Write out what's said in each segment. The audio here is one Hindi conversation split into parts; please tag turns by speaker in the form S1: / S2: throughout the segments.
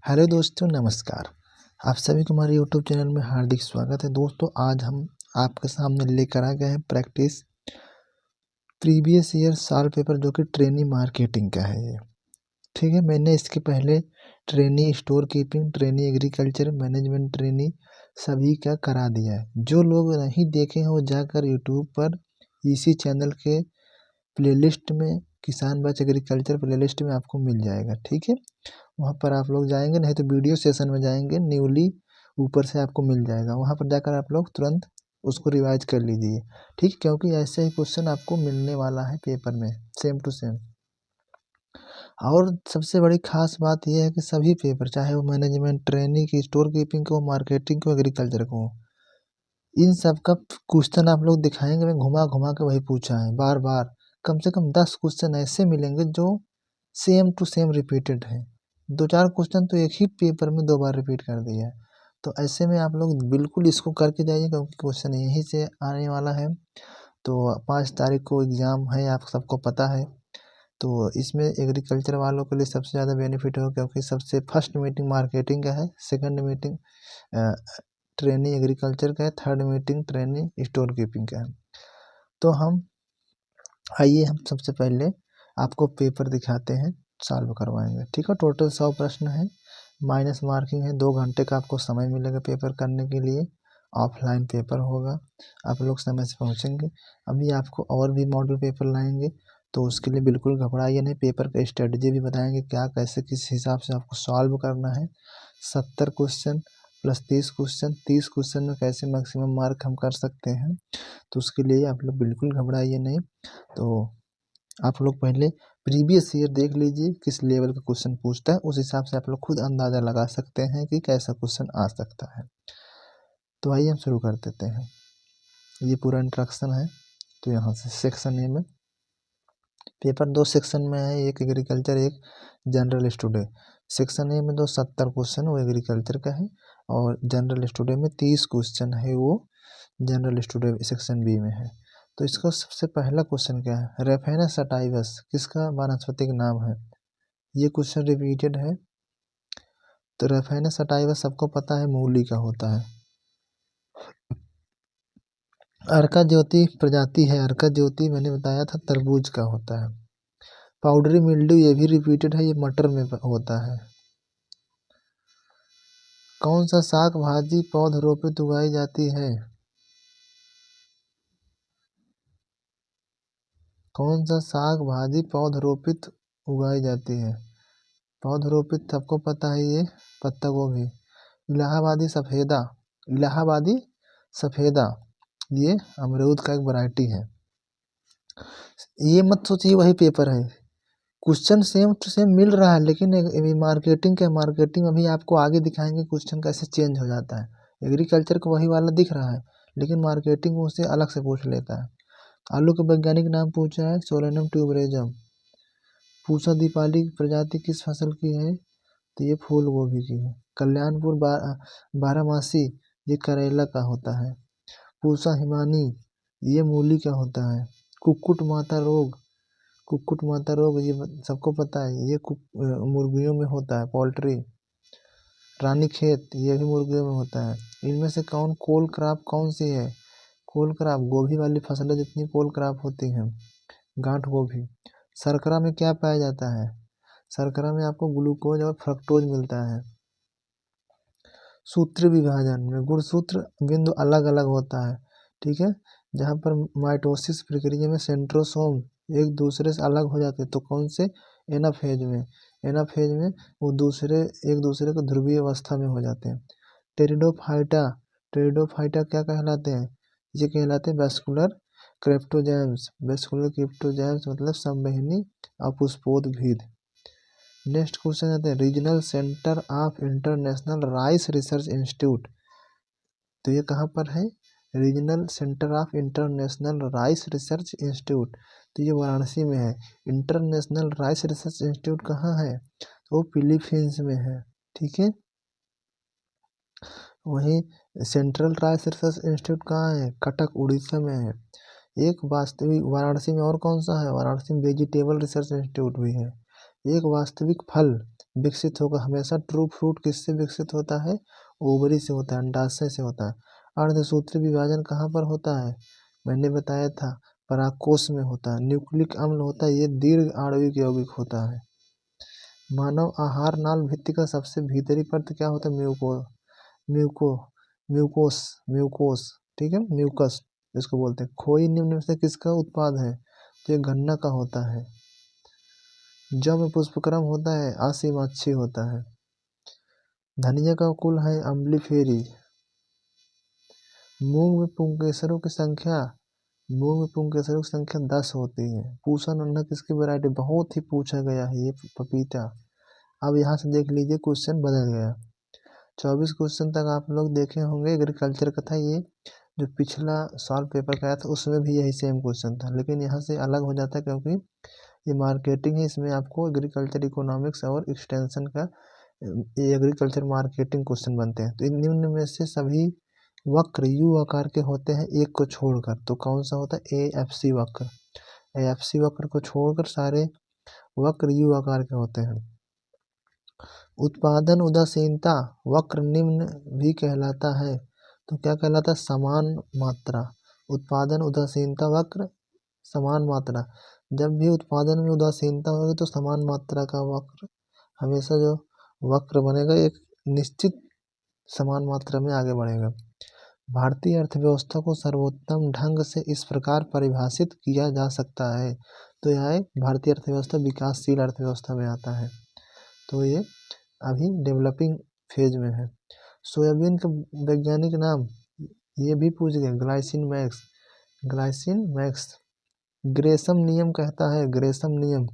S1: हेलो दोस्तों, नमस्कार। आप सभी को हमारे यूट्यूब चैनल में हार्दिक स्वागत है। दोस्तों, आज हम आपके सामने लेकर आ गए हैं प्रैक्टिस प्रीवियस ईयर साल पेपर, जो कि ट्रेनी मार्केटिंग का है ये। ठीक है, मैंने इसके पहले trainee store keeping, trainee agriculture management, trainee सभी का करा दिया है। जो लोग नहीं देखे हैं वो जाकर यूट्यूब पर इसी चैनल के प्लेलिस्ट में किसान बैच एग्रीकल्चर प्लेलिस्ट में आपको मिल जाएगा। ठीक है, वहाँ पर आप लोग जाएंगे, नहीं तो वीडियो सेशन में जाएंगे, न्यूली ऊपर से आपको मिल जाएगा। वहाँ पर जाकर आप लोग तुरंत उसको रिवाइज कर लीजिए। ठीक, क्योंकि ऐसे ही क्वेश्चन आपको मिलने वाला है पेपर में, सेम टू सेम। और सबसे बड़ी खास बात यह है कि सभी पेपर, चाहे वो मैनेजमेंट, ट्रेनिंग की, स्टोर कीपिंग को, मार्केटिंग को, एग्रीकल्चर को, इन सब का क्वेश्चन आप लोग दिखाएंगे, मैं घुमा घुमा के वही पूछा है बार बार। कम से कम 10 क्वेश्चन ऐसे मिलेंगे जो सेम टू सेम रिपीटेड है। 2-4 क्वेश्चन तो एक ही पेपर में 2 बार रिपीट कर दिया है। तो ऐसे में आप लोग बिल्कुल इसको करके जाइए, क्योंकि क्वेश्चन यहीं से आने वाला है। तो 5 तारीख को एग्ज़ाम है, आप सबको पता है। तो इसमें एग्रीकल्चर वालों के लिए सबसे ज़्यादा बेनिफिट हो, क्योंकि सबसे फर्स्ट मीटिंग मार्केटिंग का है, सेकंड मीटिंग ट्रेनिंग एग्रीकल्चर का है, third meeting training store keeping का है। तो आइए हम सबसे पहले आपको पेपर दिखाते हैं, सॉल्व करवाएंगे। ठीक है, टोटल 100 प्रश्न है, माइनस मार्किंग है। 2 घंटे का आपको समय मिलेगा पेपर करने के लिए। ऑफलाइन पेपर होगा, आप लोग समय से पहुंचेंगे। अभी आपको और भी मॉडल पेपर लाएंगे, तो उसके लिए बिल्कुल घबराइए नहीं। पेपर का स्ट्रेटजी भी बताएंगे, क्या कैसे किस हिसाब से आपको सॉल्व करना है। 70 क्वेश्चन प्लस 30 क्वेश्चन, 30 क्वेश्चन में कैसे मैक्सिमम मार्क हम कर सकते हैं, तो उसके लिए आप लोग बिल्कुल घबराइए नहीं। तो आप लोग पहले प्रीवियस ईयर देख लीजिए किस लेवल का क्वेश्चन पूछता है, उस हिसाब से आप लोग खुद अंदाज़ा लगा सकते हैं कि कैसा क्वेश्चन आ सकता है। तो आइए हम शुरू कर देते हैं। ये पूरा इंट्रोडक्शन है। तो यहाँ से सेक्शन ए में पेपर 2 सेक्शन में है, एक एग्रीकल्चर, एक जनरल स्टडी। सेक्शन ए में 70 क्वेश्चन वो एग्रीकल्चर का है, और जनरल स्टडी में 30 क्वेश्चन है, वो जनरल स्टडी सेक्शन बी में है। तो इसका सबसे पहला क्वेश्चन क्या है, रेफेना सटाइवस किसका वानस्पतिक नाम है। ये क्वेश्चन रिपीटेड है। तो रेफेना सटाइवस सबको पता है, मूली का होता है। अर्का ज्योति प्रजाति है, अर्का ज्योति मैंने बताया था तरबूज का होता है। पाउडरी मिल्ड्यू ये भी रिपीटेड है, ये मटर में होता है। कौन सा साग भाजी पौधरोपित उगाई जाती है। कौन सा साग भाजी पौधरोपित उगाई जाती है। पौधरोपित सबको पता है, ये पत्ता गोभी। इलाहाबादी सफ़ेदा, इलाहाबादी सफ़ेदा ये अमरूद का एक वैरायटी है। ये मत सोचिए वही पेपर है, क्वेश्चन सेम टू सेम मिल रहा है, लेकिन मार्केटिंग का, मार्केटिंग अभी आपको आगे दिखाएंगे क्वेश्चन कैसे चेंज हो जाता है। एग्रीकल्चर को वही वाला दिख रहा है, लेकिन मार्केटिंग उससे अलग से पूछ लेता है। आलू का वैज्ञानिक नाम पूछा है, सोलेनम ट्यूबरेजम। पूछा दीपाली प्रजाति किस फसल की है, तो ये फूल गोभी की है। कल्याणपुर बारहमासी ये करेला का होता है। पूसा हिमानी ये मूली का होता है। कुक्कुट माता रोग, कुक्कुट माता रोग ये सबको पता है, ये मुर्गियों में होता है, पोल्ट्री। रानीखेत ये भी मुर्गियों में होता है। इनमें से कोल क्रॉप कौन सी है। कोल क्रॉप गोभी वाली फसलें जितनी कोल क्रॉप होती हैं, गांठ गोभी। शर्करा में क्या पाया जाता है, शर्करा में आपको ग्लूकोज और फ्रक्टोज मिलता है। सूत्र विभाजन में गुणसूत्र बिंदु अलग अलग होता है। ठीक है, जहाँ पर माइटोसिस प्रक्रिया में सेंट्रोसोम एक दूसरे से अलग हो जाते हैं, तो कौन से, एनाफेज में। एनाफेज में वो एक दूसरे को ध्रुवीय अवस्था में हो जाते हैं। टेरिडोफाइटा, टेरिडोफाइटा क्या कहलाते हैं, ये कहलाते हैं वेस्कुलर क्रिप्टोजैम्स। वेस्कुलर क्रिप्टोजैम्स मतलब संवहनी अपुष्पोद्भिद। नेक्स्ट क्वेश्चन आते हैं, regional centre of international rice research institute. तो ये कहाँ पर है, regional centre of international rice research institute, तो ये वाराणसी में है। इंटरनेशनल राइस रिसर्च इंस्टीट्यूट कहाँ है, तो वो फिलीपींस में है। ठीक है, वहीं सेंट्रल राइस रिसर्च इंस्टीट्यूट कहाँ है, कटक उड़ीसा में है। एक वास्तविक वाराणसी में और कौन सा है, वाराणसी में वेजिटेबल रिसर्च इंस्टीट्यूट भी है। एक वास्तविक फल विकसित होगा। हमेशा ट्रू फ्रूट किससे विकसित होता है? ओवरी से होता है, अंडाशय से होता है। अर्धसूत्रीय विभाजन कहाँ पर होता है? मैंने बताया था, परागकोश में होता है। न्यूक्लिक अम्ल होता है, ये दीर्घ आणविक यौगिक होता है। मानव आहार नाल भित्ति का सबसे भीतरी परत क्या होता है? म्यूको म्यूकोस म्यूकोस ठीक है, म्यूकस इसको बोलते हैं। खोई निम्न में से किसका उत्पाद है? तो ये गन्ना का होता है। जब में पुष्पक्रम होता है, असीमाक्षी होता है। धनिया का कुल है अम्लीफेरी। मूंग में पुंकेसरों की संख्या 10 होती है। पूसा नन्हा किसकी वैरायटी? बहुत ही पूछा गया है ये पपीता। अब यहाँ से देख लीजिए, क्वेश्चन बदल गया। 24 क्वेश्चन तक आप लोग देखे होंगे एग्रीकल्चर का था। ये जो पिछला सॉल्व पेपर का आया था उसमें भी यही सेम क्वेश्चन था, लेकिन यहाँ से अलग हो जाता है क्योंकि ये मार्केटिंग है। इसमें आपको एग्रीकल्चर इकोनॉमिक्स और एक्सटेंशन का एग्रीकल्चर मार्केटिंग क्वेश्चन बनते हैं। तो इन निम्न में से सभी वक्र यू आकार के होते हैं एक को छोड़कर। तो कौन सा होता है? AFC वक्र। AFC वक्र को छोड़कर सारे वक्र यू आकार के होते हैं। उत्पादन उदासीनता वक्र निम्न भी कहलाता है। तो क्या कहलाता है? समान मात्रा। उत्पादन उदासीनता वक्र समान मात्रा। जब भी उत्पादन में उदासीनता होगी तो समान मात्रा का वक्र हमेशा जो वक्र बनेगा एक निश्चित समान मात्रा में आगे बढ़ेगा। भारतीय अर्थव्यवस्था को सर्वोत्तम ढंग से इस प्रकार परिभाषित किया जा सकता है। तो यह भारतीय अर्थव्यवस्था विकासशील अर्थव्यवस्था में आता है। तो ये अभी डेवलपिंग फेज में है। सोयाबीन का वैज्ञानिक नाम ये भी पूछ गए, ग्लाइसिन मैक्स। ग्रेसम नियम कहता है, ग्रेसम नियम।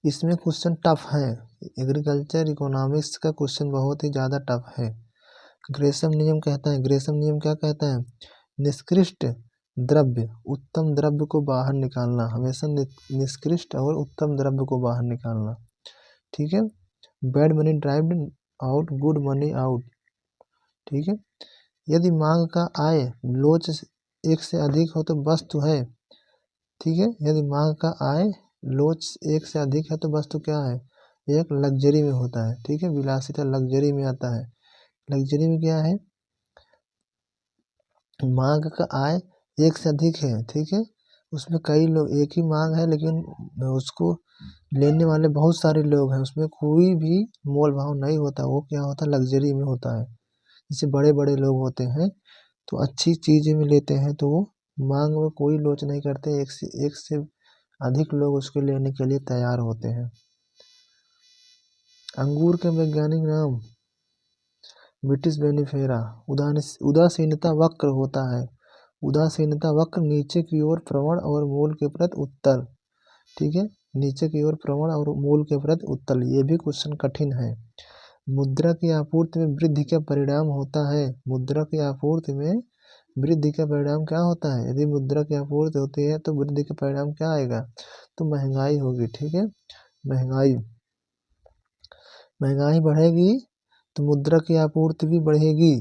S1: इसमें क्वेश्चन टफ है, एग्रीकल्चर इकोनॉमिक्स का क्वेश्चन बहुत ही ज़्यादा टफ है। ग्रेसम नियम कहता है, ग्रेसम नियम क्या कहता है? निष्कृष्ट द्रव्य उत्तम द्रव्य को बाहर निकालना। हमेशा निष्कृष्ट और उत्तम द्रव्य को बाहर निकालना, ठीक है। Bad money derived out, good money out, ठीक है। यदि मांग का आय लोच एक से अधिक हो तो वस्तु है, ठीक है। यदि मांग का आय लोच एक से अधिक है तो वस्तु क्या है? एक लग्जरी में होता है, ठीक है। विलासिता लग्जरी में आता है। लग्जरी में क्या है? मांग का आय एक से अधिक है, ठीक है। उसमें कई लोग, एक ही मांग है लेकिन उसको लेने वाले बहुत सारे लोग हैं, उसमें कोई भी मोल भाव नहीं होता, वो क्या होता है? लग्जरी में होता है। जैसे बड़े बड़े लोग होते हैं तो अच्छी चीज़ें में लेते हैं तो वो मांग में कोई लोच नहीं करते, एक से अधिक लोग उसको लेने के लिए तैयार होते हैं। अंगूर के वैज्ञानिक नाम विटिस वेनिफेरा। उदासीनता वक्र होता है। उदासीनता वक्र नीचे की ओर प्रवण और मूल के प्रति उत्तल, ठीक है। नीचे की ओर प्रवण और मूल के प्रति उत्तल, ये भी क्वेश्चन कठिन है। मुद्रा की आपूर्ति में वृद्धि का परिणाम होता है। मुद्रा की आपूर्ति में वृद्धि का परिणाम क्या होता है? यदि मुद्रा की आपूर्ति होती है तो वृद्धि का परिणाम क्या आएगा? तो महंगाई होगी, ठीक है। महंगाई बढ़ेगी तो मुद्रा की आपूर्ति भी बढ़ेगी।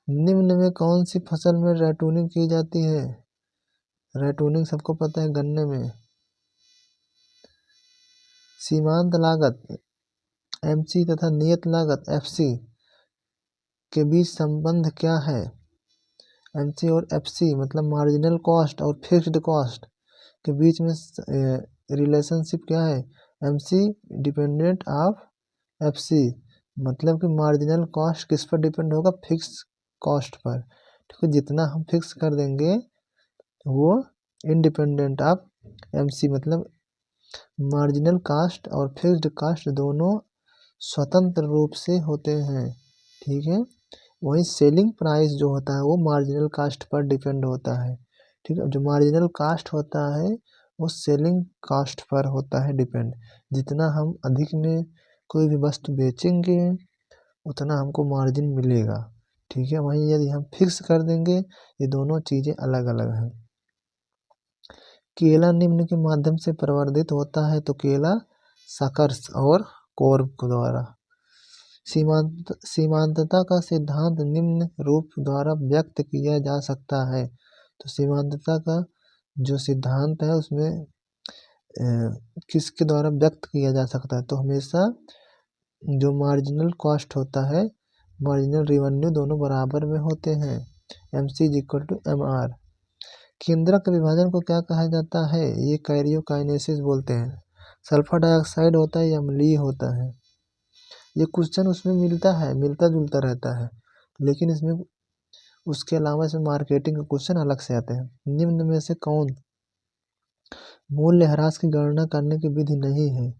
S1: निम्न में कौन सी फसल में रैटूनिंग की जाती है? रैटूनिंग सबको पता है, गन्ने में। सीमांत लागत MC तथा नियत लागत FC के बीच संबंध क्या है? MC और FC मतलब मार्जिनल कॉस्ट और फिक्स्ड कॉस्ट के बीच में रिलेशनशिप क्या है? MC डिपेंडेंट ऑफ FC, मतलब कि मार्जिनल कॉस्ट किस पर डिपेंड होगा? फिक्स कॉस्ट पर, ठीक है। जितना हम फिक्स कर देंगे वो इंडिपेंडेंट ऑफ MC, मतलब मार्जिनल कॉस्ट और फिक्स्ड कॉस्ट दोनों स्वतंत्र रूप से होते हैं, ठीक है। वहीं सेलिंग प्राइस जो होता है वो मार्जिनल कास्ट पर डिपेंड होता है, ठीक है। जो मार्जिनल कास्ट होता है वो सेलिंग कास्ट पर होता है डिपेंड। जितना हम अधिक में कोई भी वस्तु बेचेंगे उतना हमको मार्जिन मिलेगा, ठीक है। वहीं यदि हम फिक्स कर देंगे, ये दोनों चीज़ें अलग अलग हैं। केला निम्न के माध्यम से प्रवर्धित होता है, तो केला सकर्स और कॉर्ब द्वारा। सीमांतता का सिद्धांत निम्न रूप द्वारा व्यक्त किया जा सकता है। तो सीमांतता का जो सिद्धांत है उसमें किसके द्वारा व्यक्त किया जा सकता है, तो हमेशा जो मार्जिनल कॉस्ट होता है, मार्जिनल रेवेन्यू दोनों बराबर में होते हैं। MC=MR। केंद्रक विभाजन को क्या कहा जाता है, ये कैरियोकाइनेसिस बोलते हैं। सल्फर डाइऑक्साइड होता है या अम्लीय होता है। ये क्वेश्चन उसमें मिलता जुलता रहता है, लेकिन इसमें उसके अलावा इसमें मार्केटिंग के क्वेश्चन अलग से आते हैं। निम्न में से कौन मूल्यह्रास की गणना करने की विधि नहीं है,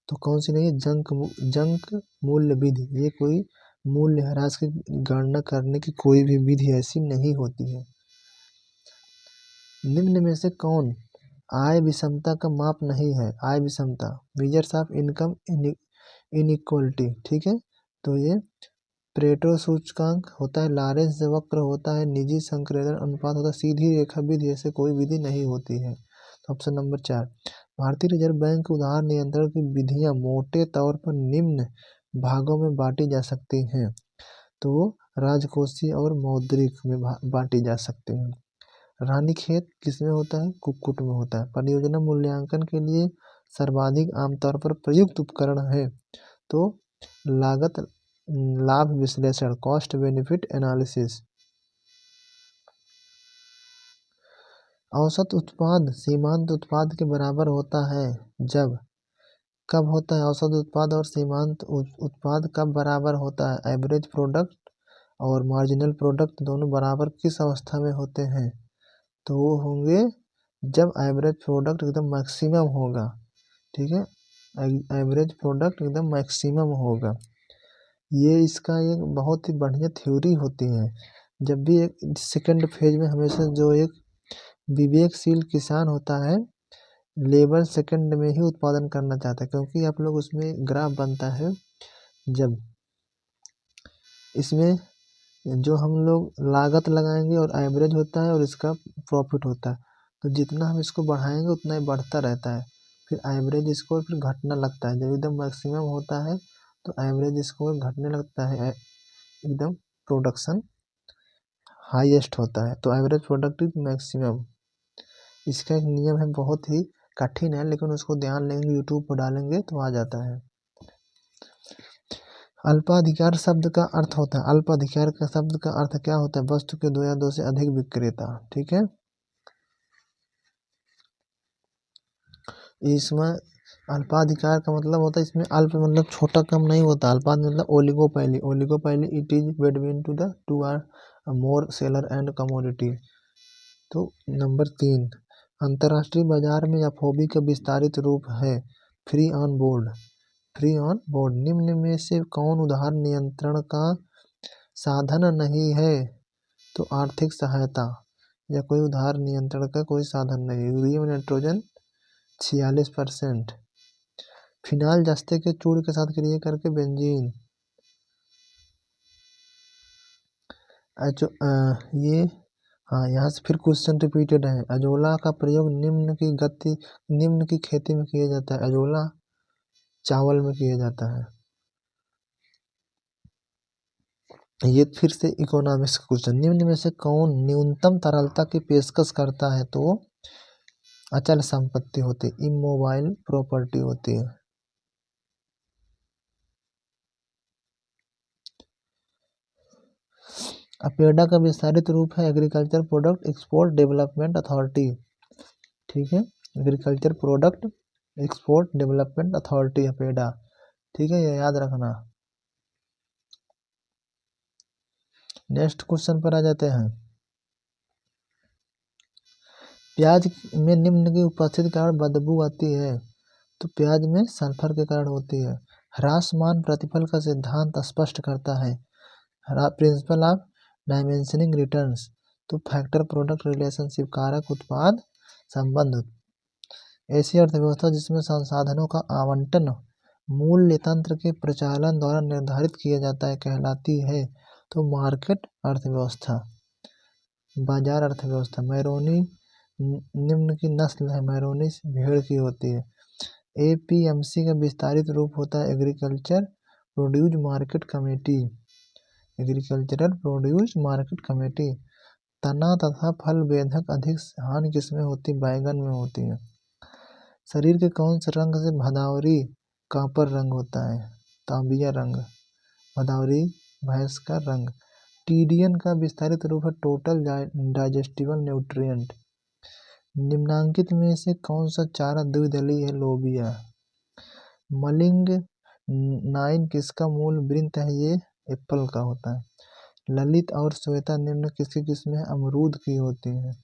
S1: तो कौन सी नहीं है, जंक मूल्य विधि। ये कोई मूल्यह्रास की गणना करने की कोई भी विधि ऐसी नहीं होती है। निम्न में से कौन आय विषमता का माप नहीं है, आय विषमता, मेजर्स ऑफ इनकम इनइक्वलिटी, ठीक है। तो ये प्रेटो सूचकांक होता है, लॉरेंस वक्र होता है, निजी संक्रेतन अनुपात होता है, सीधी रेखा विधि, ऐसे कोई विधि नहीं होती है। तो ऑप्शन नंबर 4। भारतीय रिजर्व बैंक उधार नियंत्रण की विधियां मोटे तौर पर निम्न भागों में बांटी जा सकती हैं, तो वो राजकोषीय और मौद्रिक में बांटी जा सकती हैं। रानीखेत किसमें होता है, कुक्कुट में होता है। परियोजना मूल्यांकन के लिए सर्वाधिक आमतौर पर प्रयुक्त उपकरण है, तो लागत लाभ विश्लेषण, कॉस्ट बेनिफिट एनालिसिस। औसत उत्पाद सीमांत उत्पाद के बराबर होता है जब, कब होता है औसत उत्पाद और सीमांत उत्पाद कब बराबर होता है, एवरेज प्रोडक्ट और मार्जिनल प्रोडक्ट दोनों बराबर किस अवस्था में होते हैं, तो वो होंगे जब एवरेज प्रोडक्ट एकदम मैक्सिमम होगा, ठीक है, एवरेज प्रोडक्ट एकदम मैक्सिमम होगा। ये इसका एक बहुत ही बढ़िया थ्योरी होती है। जब भी एक सेकंड फेज में हमेशा जो एक विवेकशील किसान होता है, लेबर सेकंड में ही उत्पादन करना चाहता है, क्योंकि आप लोग उसमें ग्राफ बनता है, जब इसमें जो हम लोग लागत लगाएंगे और एवरेज होता है और इसका प्रॉफिट होता है, तो जितना हम इसको बढ़ाएंगे उतना ही बढ़ता रहता है, फिर एवरेज स्कोर फिर घटना लगता है। जब एकदम मैक्सिमम होता है तो एवरेज स्कोर घटने लगता है, एकदम प्रोडक्शन हाईएस्ट होता है, तो एवरेज प्रोडक्ट इज मैक्सिमम। इसका एक नियम है, बहुत ही कठिन है, लेकिन उसको ध्यान लेंगे, यूट्यूब पर डालेंगे तो आ जाता है। अल्पाधिकार शब्द का अर्थ होता है, अल्पाधिकार का शब्द का अर्थ क्या होता है, वस्तु के दो या दो से अधिक विक्रेता, ठीक है। इसमें अल्पाधिकार का मतलब होता है, इसमें अल्प मतलब छोटा कम नहीं होता, अल्पाद मतलब oligopoly, oligopoly it is between two the two or more seller and commodity. तो नंबर 3, अंतर्राष्ट्रीय बाजार में एफओबी का विस्तारित रूप है free on board, free on board. निम्न में से कौन उधार नियंत्रण का साधन नहीं है, तो आर्थिक सहायता या कोई उधार नियंत्रण का कोई साधन नहीं। यूरिया में नाइट्रोजन 46%। फिनाइल जस्ते के चूर्ण के साथ क्रिया करके बेंजीन। ये हाँ, यहाँ से फिर क्वेश्चन रिपीटेड है। अजोला का प्रयोग निम्न की खेती में किया जाता है, अजोला चावल में किया जाता है। ये फिर से इकोनॉमिक्स का क्वेश्चन, निम्न में से कौन न्यूनतम तरलता की पेशकश करता है, तो अचल संपत्ति होती है, इमोबाइल प्रॉपर्टी होती है। अपेडा का विस्तारित रूप है agriculture product export development authority, ठीक है, agriculture product export development authority APEDA, ठीक है, ये याद रखना। नेक्स्ट क्वेश्चन पर आ जाते हैं। प्याज में निम्न की उपस्थिति के कारण बदबू आती है, तो प्याज में सल्फर के कारण होती है। ह्रासमान प्रतिफल का सिद्धांत स्पष्ट करता है, प्रिंसिपल ऑफ डायमेंशनिंग रिटर्न्स, तो फैक्टर प्रोडक्ट रिलेशनशिप, कारक उत्पाद संबंध। ऐसी अर्थव्यवस्था जिसमें संसाधनों का आवंटन मूल्य तंत्र के प्रचालन द्वारा निर्धारित किया जाता है कहलाती है, तो मार्केट अर्थव्यवस्था, बाजार अर्थव्यवस्था। मैरोनी निम्न की नस्ल है, मैरोनी भेड़ की होती है। एपीएमसी का विस्तारित रूप होता है agriculture produce market committee, agricultural produce market committee. तना तथा फल बेधक अधिक हानि किसमें होती, बैगन में होती है। शरीर के कौन से रंग से भदावरी कापर रंग होता है? तांबिया रंग। भदावरी भैंस का रंग। टीडियन का विस्तारित रूप है टोटल डाइजेस्टिबल न्यूट्रिएंट। निम्नांकित में से कौन सा चारा द्विदलीय है? लोबिया। मलिंग 9 किसका मूल वृंत है? ये एप्पल का होता है। ललित और श्वेता निम्न किसकी किस्में अमरूद की होती हैं?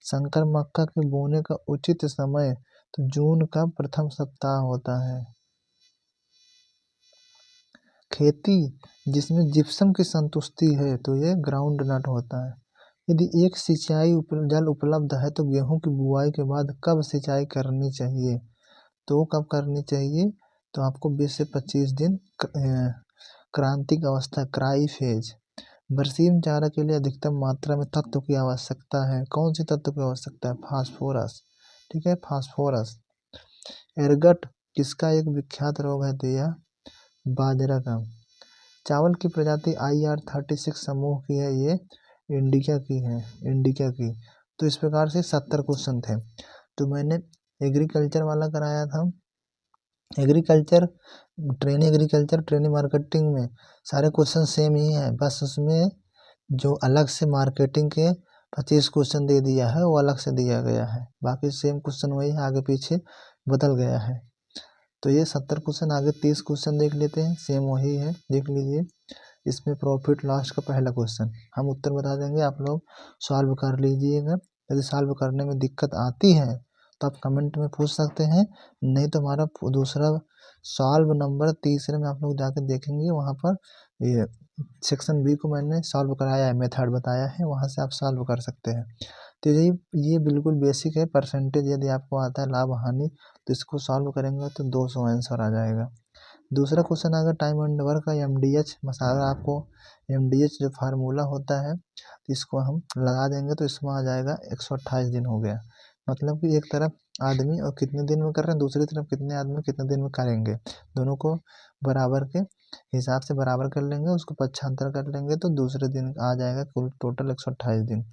S1: शंकर मक्का के बोने का उचित समय तो जून का प्रथम सप्ताह होता है। खेती जिसमें जिप्सम की संतुष्टि है तो ये ग्राउंड नट होता है। यदि एक सिंचाई जल उपलब्ध है तो गेहूं की बुआई के बाद कब सिंचाई करनी चाहिए? तो कब करनी चाहिए? तो आपको 20 से 25 दिन क्रांतिक अवस्था क्राई फेज। बरसीम चारा के लिए अधिकतम मात्रा में तत्व की आवश्यकता है। कौन सी तत्व की आवश्यकता है? फास्फोरस। ठीक है, फास्फोरस। एरगट किसका एक विख्यात रोग है? तो यह बाजरा का। चावल की प्रजाति IR36 समूह की है, ये इंडिका की है, इंडिका की। तो इस प्रकार से 70 क्वेश्चन थे। तो मैंने एग्रीकल्चर वाला कराया था। एग्रीकल्चर ट्रेनिंग मार्केटिंग में सारे क्वेश्चन सेम ही है, बस उसमें जो अलग से मार्केटिंग के 25 क्वेश्चन दे दिया है वो अलग से दिया गया है, बाकी सेम क्वेश्चन वही है, आगे पीछे बदल गया है। तो ये 70 क्वेश्चन, आगे 30 क्वेश्चन देख लेते हैं, सेम वही है, देख लीजिए। इसमें प्रॉफिट लॉस का पहला क्वेश्चन हम उत्तर बता देंगे, आप लोग सॉल्व कर लीजिएगा। यदि सॉल्व करने में दिक्कत आती है तो आप कमेंट में पूछ सकते हैं, नहीं तो हमारा दूसरा सॉल्व नंबर तीसरे में आप लोग जाकर देखेंगे, वहाँ पर ये सेक्शन बी को मैंने सॉल्व कराया है, मेथड बताया है, वहाँ से आप सॉल्व कर सकते हैं। तो ये बिल्कुल बेसिक है। परसेंटेज यदि आपको आता है लाभ हानि तो इसको सॉल्व करेंगे तो 200 आंसर आ जाएगा। दूसरा क्वेश्चन आएगा टाइम एंड वर्क का MDH मसाला। आपको MDH जो फार्मूला होता है इसको हम लगा देंगे तो इसमें आ जाएगा 128 दिन हो गया। मतलब कि एक तरफ आदमी और कितने दिन में कर रहे हैं, दूसरी तरफ कितने आदमी कितने दिन में करेंगे, दोनों को बराबर के हिसाब से बराबर कर लेंगे, उसको पक्षांतर कर लेंगे तो दूसरे दिन आ जाएगा कुल टोटल 128 दिन।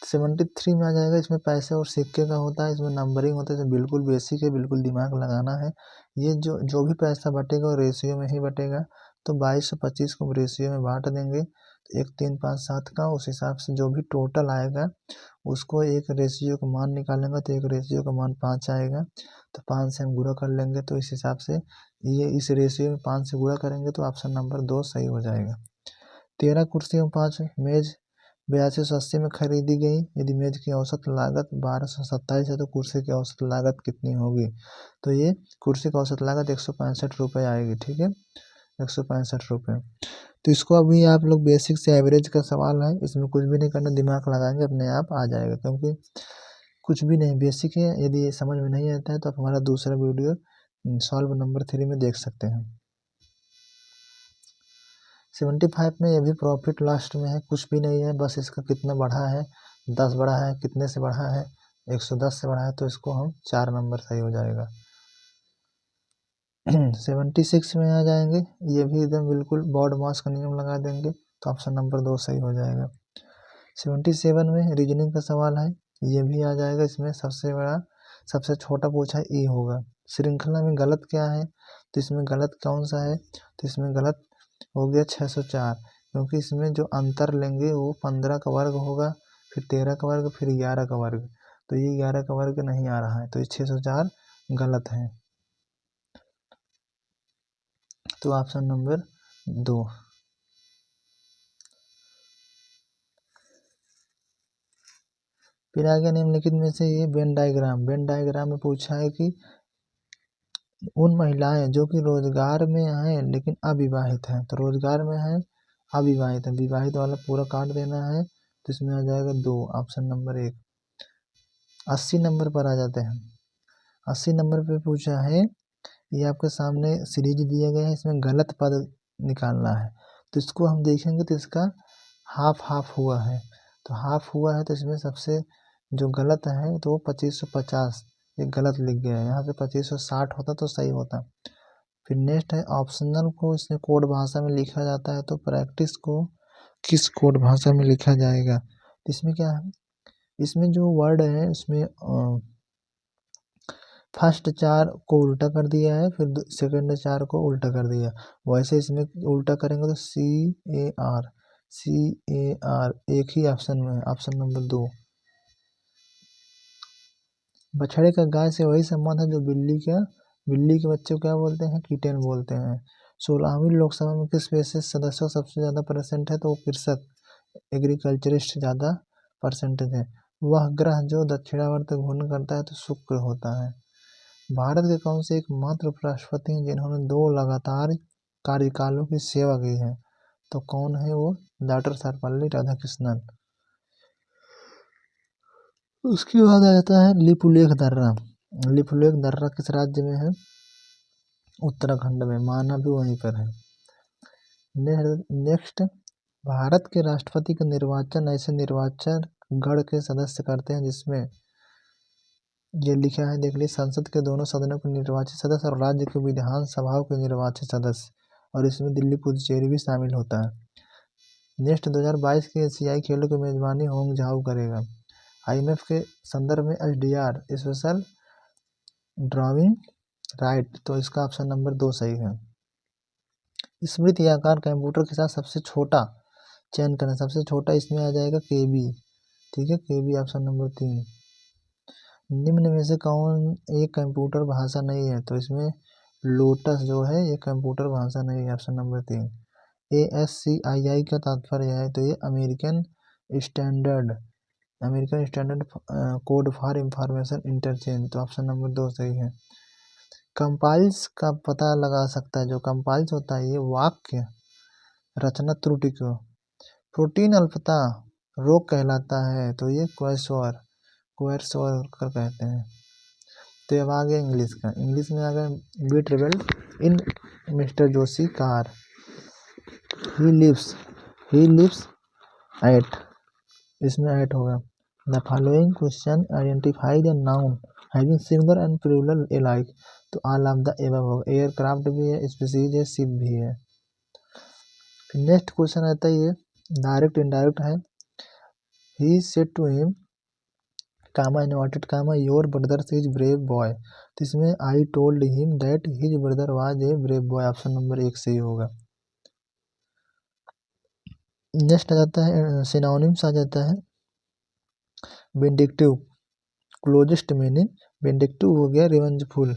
S1: 73 में आ जाएगा, इसमें पैसे और सिक्के का होता है, इसमें नंबरिंग होता है, बिल्कुल बेसिक है, बिल्कुल दिमाग लगाना है। ये जो भी पैसा बटेगा वो रेशियो में ही बटेगा, तो 22 और 25 को रेशियो में बांट देंगे तो 1 3 5 7 का, उस हिसाब से जो भी टोटल आएगा उसको एक रेशियो का मान निकालेंगे तो एक रेशियो का मान 5 आएगा, तो 5 से हम गुणा कर लेंगे, तो इस हिसाब से ये इस रेशियो में 5 से गुणा करेंगे तो ऑप्शन नंबर 2 सही हो जाएगा। 13 कुर्सी और 5 मेज 8280 में खरीदी गई। यदि मेज की औसत लागत 1227 है तो कुर्सी की औसत लागत कितनी होगी? तो ये कुर्सी की औसत लागत 165 रुपये आएगी। ठीक है, 165 रुपये। तो इसको अभी आप लोग बेसिक से एवरेज का सवाल है, इसमें कुछ भी नहीं करना, दिमाग लगाएंगे अपने आप आ जाएगा, क्योंकि कुछ भी नहीं, बेसिक है। यदि ये समझ में नहीं आता है तो आप हमारा दूसरा वीडियो सॉल्व नंबर 3 में देख सकते हैं। 75 में ये भी प्रॉफिट लास्ट में है, कुछ भी नहीं है, बस इसका कितना बढ़ा है, 10 बढ़ा है, कितने से बढ़ा है, 110 से बढ़ा है, तो इसको हम 4 नंबर सही हो जाएगा। 76 में आ जाएंगे, ये भी एकदम बिल्कुल बॉड मास का नियम लगा देंगे तो ऑप्शन नंबर 2 सही हो जाएगा। 77 में रीजनिंग का सवाल है, ये भी आ जाएगा, इसमें सबसे बड़ा सबसे छोटा पूछा है ई होगा। श्रृंखला में गलत क्या है? तो इसमें गलत कौन सा है? तो इसमें गलत हो गया 604, क्योंकि इसमें जो अंतर लेंगे वो 15 का वर्ग होगा, फिर 13 का वर्ग, फिर 11 का वर्ग, तो ये 11 का वर्ग नहीं आ रहा है, तो ये 604 गलत है, तो ऑप्शन नंबर 2। फिर आगे निम्नलिखित में से ये वेन डायग्राम में पूछा है कि उन महिलाएं जो कि रोजगार में हैं लेकिन अविवाहित हैं, तो रोजगार में हैं अविवाहित है, विवाहित वाला पूरा काट देना है, तो इसमें आ जाएगा 2, ऑप्शन नंबर 1। 80 नंबर पर आ जाते हैं। 80 नंबर पे पूछा है, ये आपके सामने सीरीज दिया गया है, इसमें गलत पद निकालना है, तो इसको हम देखेंगे तो इसका हाफ हाफ हुआ है, तो हाफ हुआ है तो इसमें सबसे जो गलत है तो वो 2550, ये गलत लिख गया है, यहाँ से 2560 होता तो सही होता। फिर नेक्स्ट है ऑप्शनल को इसमें कोड भाषा में लिखा जाता है, तो प्रैक्टिस को किस कोड भाषा में लिखा जाएगा? तो इसमें क्या है, इसमें जो वर्ड है उसमें फर्स्ट 4 को उल्टा कर दिया है, फिर सेकंड 4 को उल्टा कर दिया। वैसे इसमें उल्टा करेंगे तो CAR एक ही ऑप्शन में है, ऑप्शन नंबर 2। बछड़े का गाय से वही संबंध है जो बिल्ली के बच्चे को क्या बोलते हैं, कीटेन बोलते हैं। 16वीं लोकसभा में किस स्पेसिस सदस्यों का सबसे ज़्यादा परसेंट है, तो वो कृषक एग्रीकल्चरिस्ट ज़्यादा परसेंटेज है। वह ग्रह जो दक्षिणावर्त घूर्णन करता है तो शुक्र होता है। भारत के कौन से एकमात्र उपराष्ट्रपति हैं जिन्होंने 2 लगातार कार्यकालों की सेवा की है, तो कौन है वो, डॉक्टर सर्वपल्ली राधाकृष्णन। उसके बाद आ जाता है लिपुलेख दर्रा। लिपुलेख दर्रा किस राज्य में है, उत्तराखंड में, माना भी वहीं पर है। नेक्स्ट, भारत के राष्ट्रपति का निर्वाचन ऐसे निर्वाचन गण के सदस्य करते हैं जिसमें ये लिखा है, देख लीजिए, संसद के दोनों सदनों के निर्वाचित सदस्य और राज्य के विधानसभाओं के निर्वाचित सदस्य, और इसमें दिल्ली पुडुचेरी भी शामिल होता है। नेक्स्ट, 2022 के एशियाई खेलों की मेजबानी होंग झाओ करेगा। IMF के संदर्भ में SDR स्पेशल ड्राइंग राइट, तो इसका ऑप्शन नंबर 2 सही है। स्मृति आकार कंप्यूटर के साथ सबसे छोटा चयन करना, सबसे छोटा इसमें आ जाएगा KB, ठीक है, KB ऑप्शन नंबर 3। निम्न में से कौन एक कंप्यूटर भाषा नहीं है, तो इसमें लोटस जो है ये कंप्यूटर भाषा नहीं है, ऑप्शन नंबर 3। ASCII का तात्पर्य है, तो ये American standard code for information interchange, तो ऑप्शन नंबर 2 सही है। कंपाइल्स का पता लगा सकता है, जो कंपाइल्स होता है ये वाक्य रचना त्रुटि को प्रोटीन अल्पता रोग कहलाता है, तो ये क्वेश्चर कर कहते हैं। तो अब आ गया इंग्लिश का, इंग्लिश में आ गया be travel in Mr Joshi car, he lives at, इसमें एट होगा। The following question identify the noun having singular and plural alike, तो ऑल ऑफ द एबव होगा। एयरक्राफ्ट भी है, स्पीशीज है, शिप भी है। फिर नेक्स्ट क्वेश्चन आता है, ये डायरेक्ट इनडायरेक्ट है। He said to him inverted your brother is brave boy, तो इसमें I told him that his brother was a brave boy, option number 1 सही होगा। नेक्स्ट आ जाता है सिनोनिम्स, आ जाता है विंडिक्टिव, क्लोजेस्ट मीनिंग, विंडिक्टिव हो गया रिवेंजफुल,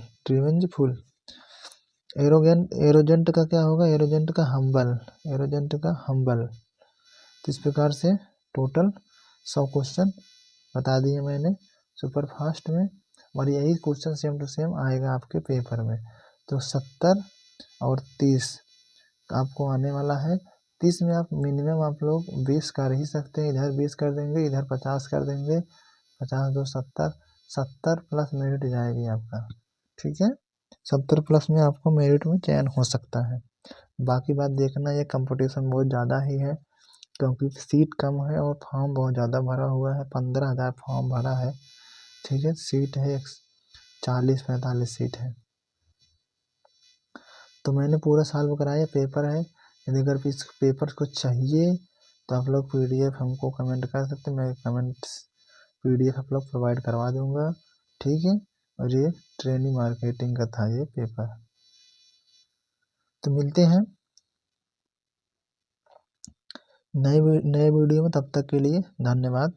S1: एरोजेंट का क्या होगा, एरोजेंट का हम्बल। तो इस प्रकार से टोटल 100 क्वेश्चन बता दिए मैंने सुपर फास्ट में, और यही क्वेश्चन सेम टू सेम आएगा आपके पेपर में। तो 70 और 30 आपको आने वाला है। 30 में आप मिनिमम आप लोग 20 कर ही सकते हैं, इधर 20 कर देंगे, इधर 50 कर देंगे, 50 2 70, 70 प्लस मेरिट जाएगी आपका, ठीक है। 70 प्लस में आपको मेरिट में चयन हो सकता है। बाकी बात देखना, ये कंपटीशन बहुत ज़्यादा ही है क्योंकि सीट कम है और फॉर्म बहुत ज़्यादा भरा हुआ है, 15,000 फॉर्म भरा है, ठीक है। सीट है 40-45 सीट है। तो मैंने पूरा साल वो कराया, पेपर है, यदि अगर इस पेपर को चाहिए तो आप लोग PDF हमको कमेंट कर सकते हैं, मैं PDF आप लोग प्रोवाइड करवा दूंगा, ठीक है। और ये ट्रेनिंग मार्केटिंग का था ये पेपर। तो मिलते हैं नए वीडियो में, तब तक के लिए धन्यवाद।